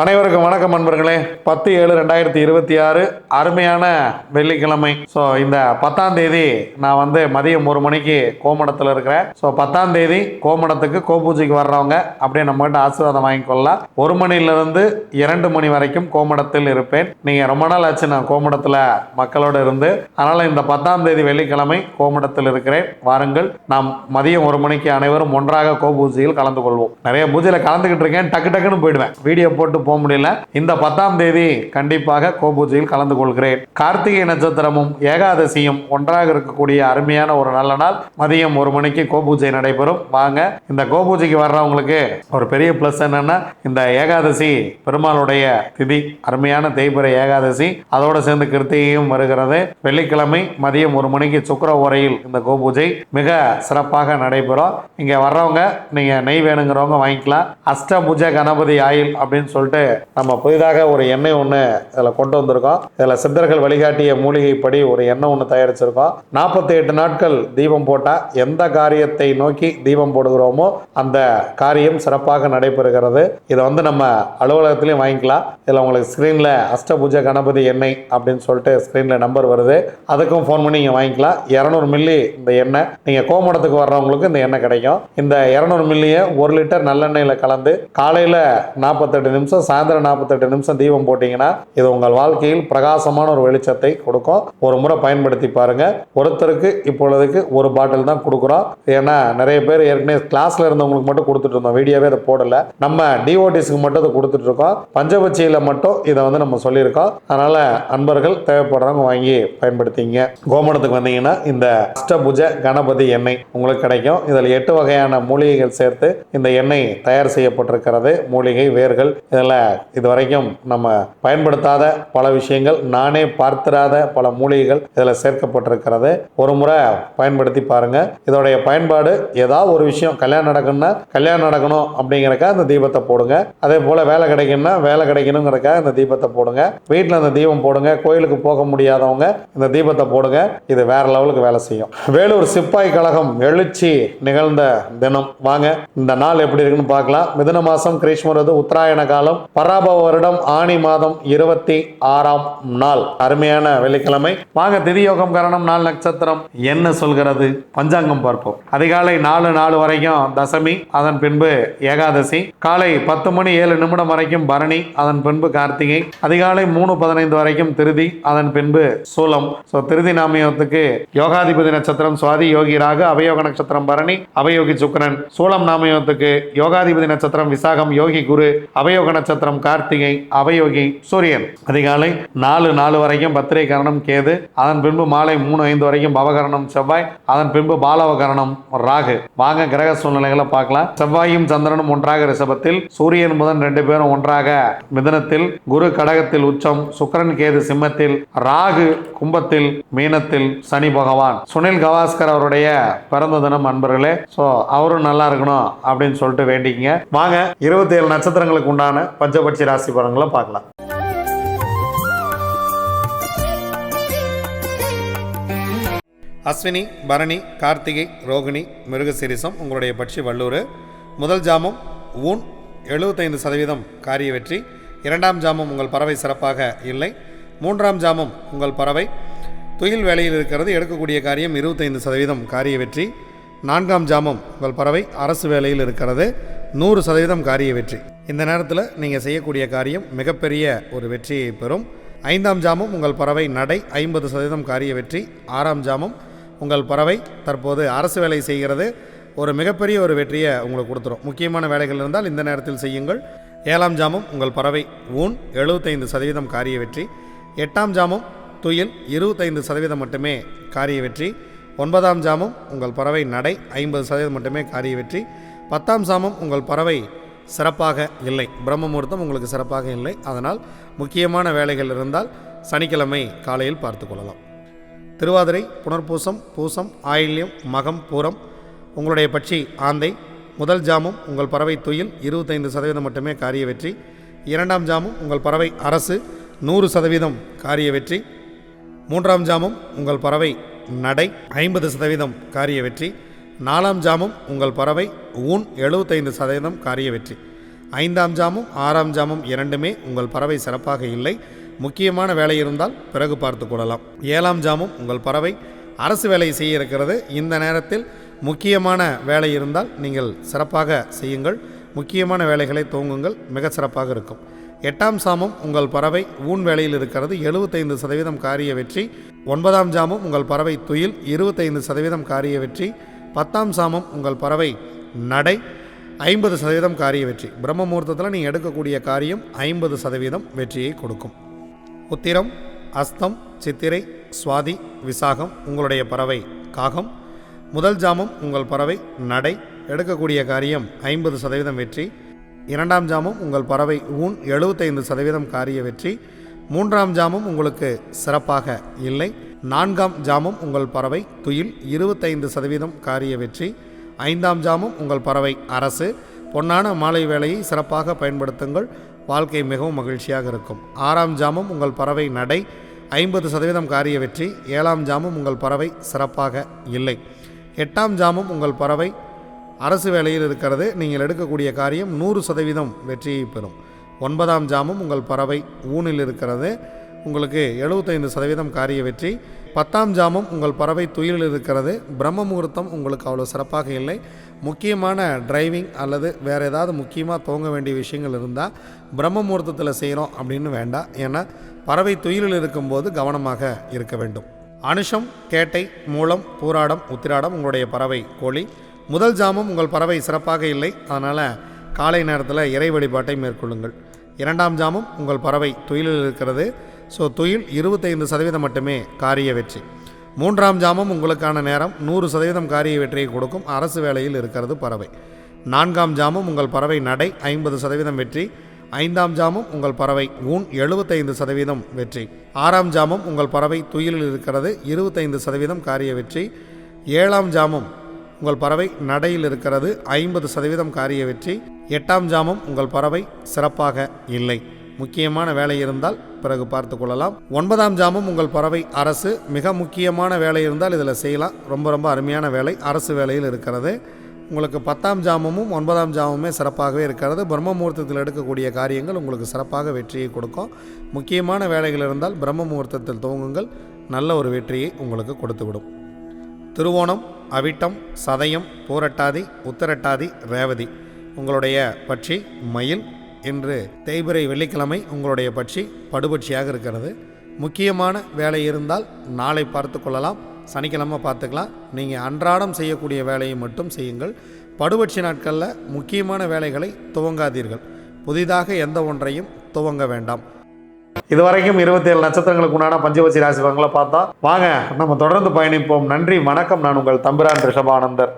அனைவருக்கும் வணக்கம் நண்பர்களே. 10/7/2026 அருமையான வெள்ளிக்கிழமை. ஸோ இந்த 10ஆம் தேதி நான் மதியம் 1 மணிக்கு கோமடத்தில் இருக்கிறேன். ஸோ 10ஆம் தேதி கோமடத்துக்கு கோபூஜைக்கு வர்றவங்க அப்படியே நம்மகிட்ட ஆசீர்வாதம் வாங்கிக்கொள்ளலாம். 1 மணிலிருந்து 2 மணி வரைக்கும் கோமடத்தில் இருப்பேன். நீங்கள் ரொம்ப நாள் ஆச்சு நான் கோமடத்தில் மக்களோடு இருந்து. அதனால் இந்த 10ஆம் தேதி வெள்ளிக்கிழமை கோமடத்தில் இருக்கிறேன். வாருங்கள், நாம் மதியம் 1 மணிக்கு அனைவரும் ஒன்றாக கோபூஜையில் கலந்து கொள்வோம். நிறைய பூஜையில் கலந்துக்கிட்டு இருக்கேன், டக்குன்னு போயிடுவேன், வீடியோ போட்டு போக முடியல. இந்த 10ஆம் தேதி கண்டிப்பாக கோபூஜையில் கலந்து கொள்கிறேன். கார்த்திகை நட்சத்திரமும் ஏகாதசியும் ஒன்றாக இருக்கக்கூடிய அருமையான ஒரு நல்ல நாள். மதியம் 1 மணிக்கு கோபூஜை நடைபெறும். வாங்க, இந்த கோபூஜைக்கு வர்றவங்களுக்கு ஒரு பெரிய பிளஸ் என்னன்னா, இந்த ஏகாதசி பெருமாளுடைய திதி, அருமையான தேய்பிறை ஏகாதசி, அதோடு சேர்ந்து கிருத்திகையும் வருகிறது. வெள்ளிக்கிழமை மதியம் 1 மணிக்கு சுக்கிர ஓரையில் இந்த கோபூஜை மிக சிறப்பாக நடைபெறும். இங்க வர்றவங்க நீங்க நெய் வேணுங்கிறவங்க வாங்கிக்கலாம். அஷ்டபுஜ கணபதி ஆயில் அப்படின்னு சொல்லிட்டு நம்ம புதிதாக ஒரு எண்ணெய் ஒன்று இதில் கொண்டு வந்திருக்கோம். இதில் சித்தர்கள் வழிகாட்டிய மூலிகைப்படி ஒரு எண்ணெய் ஒன்று தயாரிச்சிருக்கோம். 48 நாட்கள் தீபம் போட்டால் எந்த காரியத்தை நோக்கி தீபம் போடுகிறோமோ அந்த காரியம் சிறப்பாக நடைபெறுகிறது. இதை நம்ம அலுவலகத்திலையும் வாங்கிக்கலாம். இதில் உங்களுக்கு ஸ்க்ரீனில் அஷ்டபுஜ கணபதி எண்ணெய் அப்படின்னு சொல்லிட்டு ஸ்க்ரீனில் நம்பர் வருது, அதுக்கும் ஃபோன் பண்ணி நீங்கள் வாங்கிக்கலாம். 200 மில்லி இந்த எண்ணெய், நீங்கள் கோமடத்துக்கு வர்றவங்களுக்கு இந்த எண்ணெய் கிடைக்கும். இந்த 200 மில்லியை 1 லிட்டர் நல்லெண்ணெயில் கலந்து காலையில் 48 நிமிஷம், சாயந்தரம் 48 நிமிஷம் தீபம் போட்டீங்கன்னா இது உங்கள் வாழ்க்கையில் பிரகாசமான ஒரு வெளிச்சத்தை கொடுக்கும். ஒரு முறை பயன்படுத்தி பாருங்க. ஒருத்தருக்கு இப்பொழுதுக்கு ஒரு பாட்டில் தான் கொடுக்குறோம். ஏன்னா நிறைய பேர் ஏற்கனவே கிளாஸ்ல இருந்தவங்களுக்கு மட்டும் கொடுத்துட்டு இருந்தோம், வீடியோவே அதை போடல. நம்ம டிஓடிஸ்க்கு மட்டும் அதை கொடுத்துட்டு இருக்கோம். பஞ்சபட்சியில மட்டும் இதை நம்ம சொல்லியிருக்கோம். அதனால அன்பர்கள் தேவைப்படுறவங்க வாங்கி பயன்படுத்திங்க. கோமடத்துக்கு வந்தீங்கன்னா இந்த அஷ்டபுஜ கணபதி எண்ணெய் உங்களுக்கு கிடைக்கும். இதில் 8 வகையான மூலிகைகள் சேர்த்து இந்த எண்ணெய் தயார் செய்யப்பட்டிருக்கிறது. மூலிகை வேர்கள், இதில் இதுவரைக்கும் நம்ம பயன்படுத்தாத பல விஷயங்கள், நானே பார்த்திராத பல மூலிகைகள் இதில் சேர்க்கப்பட்டிருக்கிறது. ஒரு முறை பயன்படுத்தி பாருங்க. இதோடைய பயன்பாடு, ஏதாவது ஒரு விஷயம் கல்யாணம் நடக்கணும் அப்படிங்கிறக்கா இந்த தீபத்தை போடுங்க. அதே போல வேலை கிடைக்கணும்னா வேலை கிடைக்கணுங்கிறக்கா இந்த தீபத்தை போடுங்க. வீட்டில் இந்த தீபம் போடுங்க. கோயிலுக்கு போக முடியாதவங்க இந்த தீபத்தை போடுங்க. இது வேற லெவலுக்கு வேலை செய்யும். வேலூர் சிப்பாய் கழகம் எழுச்சி நிகழ்ந்த தினம். வாங்க, இந்த நாள் எப்படி இருக்குன்னு பார்க்கலாம். மிதுன மாசம், கிரீஷ்மரது, உத்தராயண காலம், பராபவ வருடம், ஆணி மாதம் 26ஆம் நாள், அருமையான வெள்ளிக்கிழமை. வாங்க, திதியோகம், கரணம், நாள், நட்சத்திரம் என்ன சொல்கிறது பஞ்சாங்கம் பார்ப்போம். அதிகாலை 4 வரைக்கும் தசமி, அதன் பின்பு ஏகாதசி. காலை 10 மணி 7 நிமிடம் வரைக்கும் பரணி, அதன் பின்பு கார்த்திகை. அதிகாலை 3:15 வரைக்கும் திருதி, அதன் பின்பு சூலம். திருதி நாமயத்துக்கு யோகாதிபதி நட்சத்திரம் சுவாதி, யோகி ராகு, அவயோக நட்சத்திரம் பரணி, அவயோகி சுக்கிரன். சூலம் நாமயத்துக்கு யோகாதிபதி நட்சத்திரம் விசாகம், யோகி குரு, அவயோக நட்சத்திரம் கார்த்திகை, அவயோகி சூரியன். அதிகாலை 4 வரைக்கும் பத்திரை கரணம் கேது, அதன் பின்பு மாலை 3:05 வரைக்கும் பவகரணம் செவ்வாய், அதன் பின்பு பாலவகரணம் ராகு. வாங்க, கிரக சூழ்நிலைகளை பார்க்கலாம். செவ்வாயும் சந்திரனும் ஒன்றாக ரிஷபத்தில், சூரியன் புதன் 2 பேரும் ஒன்றாக மிதுனத்தில், குரு கடகத்தில் உச்சம், சுக்கிரன் கேது சிம்மத்தில், ராகு கும்பத்தில், மீனத்தில் சனி பகவான். சுனில் கவாஸ்கர் அவருடைய பிறந்த தினம் அன்பர்களே. அவரும் நல்லா இருக்கணும் அப்படின்னு சொல்லிட்டு வேண்டிக்கங்க. வாங்க, 27 நட்சத்திரங்களுக்கு உண்டான பஞ்சபட்சி ராசி பலன்களை பார்க்கலாம். அஸ்வினி, பரணி, கார்த்திகை, ரோகிணி, மிருகசீரிசம் உங்களுடைய பட்சி வல்லூர். முதல் ஜாமம் ஊன் 75% காரிய வெற்றி. 2ஆம் ஜாமம் உங்கள் பறவை சிறப்பாக இல்லை. 3ஆம் ஜாமம் உங்கள் பறவை துயில் வேலையில் இருக்கிறது, எடுக்கக்கூடிய காரியம் 25% காரிய வெற்றி. 4ஆம் ஜாமம் உங்கள் பறவை அரசு வேலையில் இருக்கிறது, 100% காரிய வெற்றி. இந்த நேரத்தில் நீங்கள் செய்யக்கூடிய காரியம் மிகப்பெரிய ஒரு வெற்றியை பெறும். 5ஆம் ஜாமம் உங்கள் பறவை நடை, 50% காரிய வெற்றி. 6ஆம் ஜாமம் உங்கள் பறவை தற்போது அரசு வேலை செய்கிறது, ஒரு மிகப்பெரிய ஒரு வெற்றியை உங்களுக்கு கொடுத்துரும். முக்கியமான வேலைகள் இருந்தால் இந்த நேரத்தில் செய்யுங்கள். 7ஆம் ஜாமம் உங்கள் பறவை ஊன் 75% காரிய வெற்றி. 8ஆம் ஜாமம் துயில் 25% மட்டுமே காரிய வெற்றி. 9ஆம் ஜாமம் உங்கள் பறவை நடை 50% மட்டுமே காரிய வெற்றி. 10ஆம் ஜாமம் உங்கள் பறவை சிறப்பாக இல்லை, பிரம்ம முகூர்த்தம் உங்களுக்கு சிறப்பாக இல்லை. அதனால் முக்கியமான வேலைகள் இருந்தால் சனிக்கிழமை காலையில் பார்த்து கொள்ளலாம். திருவாதிரை, புனர்பூசம், பூசம், ஆயில்யம், மகம், பூரம் உங்களுடைய பட்சி ஆந்தை. முதல் ஜாமம் உங்கள் பறவை துயில் 25% மட்டுமே காரிய வெற்றி. 2ஆம் ஜாமம் உங்கள் பறவை அரசு 100% காரிய வெற்றி. 3ஆம் ஜாமம் உங்கள் பறவை நடை 50% காரிய வெற்றி. 4ஆம் ஜாமம் உங்கள் பறவை ஊன் 75% காரிய வெற்றி. 5ஆம் ஜாமும் 6ஆம் ஜாமும் இரண்டுமே உங்கள் பறவை சிறப்பாக இல்லை. முக்கியமான வேலை இருந்தால் பிறகு பார்த்து கொள்ளலாம். 7ஆம் ஜாமும் உங்கள் பறவை அரசு வேலை செய்ய இருக்கிறது. இந்த நேரத்தில் முக்கியமான வேலை இருந்தால் நீங்கள் சிறப்பாக செய்யுங்கள். முக்கியமான வேலைகளை துவங்குங்கள், மிக சிறப்பாக இருக்கும். 8ஆம் சாமம் உங்கள் பறவை ஊன் வேலையில் இருக்கிறது. 75% காரிய வெற்றி. 9ஆம் ஜாமும் உங்கள் பறவை துயில். 25% காரிய வெற்றி. 10ஆம் சாமம் உங்கள் பறவை நடை. 50% காரிய வெற்றி. பிரம்ம முகூர்த்தத்தில் நீங்கள் எடுக்கக்கூடிய காரியம் 50% வெற்றியை கொடுக்கும். உத்திரம், அஸ்தம், சித்திரை, சுவாதி, விசாகம் உங்களுடைய பறவை காகம். முதல் ஜாமம் உங்கள் பறவை நடை. எடுக்கக்கூடிய காரியம் 50% வெற்றி. 2ஆம் ஜாமம் உங்கள் பறவை ஊன். 75% காரிய வெற்றி. 3ஆம் ஜாமம் உங்களுக்கு சிறப்பாக இல்லை. 4ஆம் ஜாமம் உங்கள் பறவை துயில். 25% காரிய வெற்றி. 5ஆம் ஜாமம் உங்கள் பறவை அரசு. பொன்னான மாலை வேலையை சிறப்பாக பயன்படுத்துங்கள், வாழ்க்கை மிகவும் மகிழ்ச்சியாக இருக்கும். 6ஆம் ஜாமம் உங்கள் பறவை நடை. 50% காரிய வெற்றி. 7ஆம் ஜாமம் உங்கள் பறவை சிறப்பாக இல்லை. 8ஆம் ஜாமம் உங்கள் பறவை அரசு வேலையில் இருக்கிறது. நீங்கள் எடுக்கக்கூடிய காரியம் 100% வெற்றியை பெறும். 9ஆம் ஜாமம் உங்கள் பறவை ஊனில் இருக்கிறது. உங்களுக்கு 75% காரிய வெற்றி. 10ஆம் ஜாமம் உங்கள் பறவை துயிலில் இருக்கிறது. பிரம்ம முகூர்த்தம் உங்களுக்கு அவ்வளோ சிறப்பாக இல்லை. முக்கியமான டிரைவிங் அல்லது வேறு ஏதாவது முக்கியமாக துவங்க வேண்டிய விஷயங்கள் இருந்தால் பிரம்ம முகூர்த்தத்தில் செய்கிறோம் அப்படின்னு வேண்டாம். ஏன்னா பறவை துயிலில் இருக்கும்போது கவனமாக இருக்க வேண்டும். அனுஷம், கேட்டை, மூலம், பூராடம், உத்திராடம் உங்களுடைய பறவை கோழி. முதல் ஜாமம் உங்கள் பறவை சிறப்பாக இல்லை. அதனால் காலை நேரத்தில் இறை வழிபாட்டை மேற்கொள்ளுங்கள். 2ஆம் ஜாமம் உங்கள் பறவை துயிலில் இருக்கிறது. ஸோ துயில் 25% மட்டுமே காரிய வெற்றி. 3ஆம் ஜாமம் உங்களுக்கான நேரம் 100% காரிய வெற்றியை கொடுக்கும். அரசு வேலையில் இருக்கிறது பறவை. 4ஆம் ஜாமம் உங்கள் பறவை நடை. 50% வெற்றி. 5ஆம் ஜாமம் உங்கள் பறவை ஊன். 75% வெற்றி. 6ஆம் ஜாமம் உங்கள் பறவை துயிலில் இருக்கிறது. 25% காரிய வெற்றி. 7ஆம் ஜாமம் உங்கள் பறவை நடையில் இருக்கிறது. 50% காரிய வெற்றி. 8ஆம் ஜாமம் உங்கள் பறவை சிறப்பாக இல்லை. முக்கியமான வேலை இருந்தால் பிறகு பார்த்து கொள்ளலாம். 9ஆம் ஜாமம் உங்கள் பறவை அரசு. மிக முக்கியமான வேலை இருந்தால் இதில் செய்யலாம். ரொம்ப அருமையான வேலை அரசு வேலையில் இருக்கிறது. உங்களுக்கு 10ஆம் ஜாமமும் 9ஆம் ஜாமமே சிறப்பாகவே இருக்கிறது. பிரம்ம முகூர்த்தத்தில் எடுக்கக்கூடிய காரியங்கள் உங்களுக்கு சிறப்பாக வெற்றியை கொடுக்கும். முக்கியமான வேலைகள் இருந்தால் பிரம்ம முகூர்த்தத்தில் துவங்குங்கள், நல்ல ஒரு வெற்றியை உங்களுக்கு கொடுத்துவிடும். திருவோணம், அவிட்டம், சதயம், பூரட்டாதி, உத்திரட்டாதி, ரேவதி உங்களுடைய பட்சி மயில். இன்று தேய்பிறை வெள்ளிக்கிழமை உங்களுடைய பட்சி படுபட்சியாக இருக்கிறது. முக்கியமான வேலை இருந்தால் நாளை பார்த்து கொள்ளலாம், சனிக்கிழமை பார்த்துக்கலாம். நீங்கள் அன்றாடம் செய்யக்கூடிய வேலையை மட்டும் செய்யுங்கள். படுபட்சி நாட்களில் முக்கியமான வேலைகளை துவங்காதீர்கள். புதிதாக எந்த ஒன்றையும் துவங்க வேண்டாம். இதுவரைக்கும் 27 நட்சத்திரங்களுக்கு உண்டான பஞ்சபட்சி ராசி பலன்களை பார்த்தோம். வாங்க நம்ம தொடர்ந்து பயணிப்போம். நன்றி, வணக்கம். நான் உங்கள் தம்பிரான் ரிஷபானந்தர்.